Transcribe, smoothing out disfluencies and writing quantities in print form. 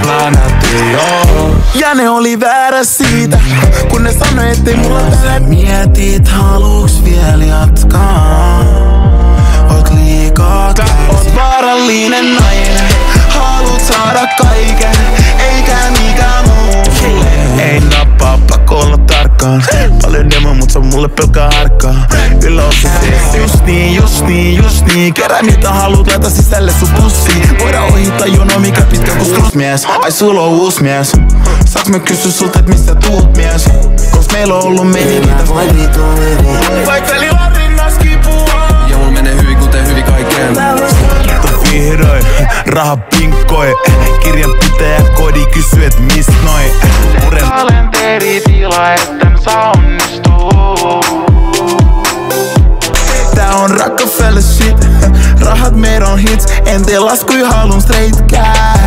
planet ei oo. Ja ne oli väärä siitä, kun ne sanoi ettei mulla Sä mietit haluuks vielä jatkaa. Oot liikaa kärsi. Oot vaarallinen nainen, haluut saada kaiken, eikä mikään muu. Ei nappaa, pakko olla tarkkaan. Paljon demo, mut se on mulle pelkkää harkkaa. Yllä on se just niin. Kerää mitä haluut, laita sisälle sun pussiin. Voidaan ohittaa jono, mikä pitkä kun strusmies. Ai sulla on uusi mies. Saaks mä kysyä sulta, et missä tuut mies? Koska meillä on ollut meininkiä. Vaikka välillä rinnas kipua. Ja mulla menee hyvin kuten hyvin kaikkeen. Vihdoin, raha pinkkoi. Kirjanpitäjä kodi kysyy et mist noin. Kalenteritila, etten saa onnistuu. Tää on Rockefeller shit. Rahat meidän on hits. En tee laskuja, haluun straight cash.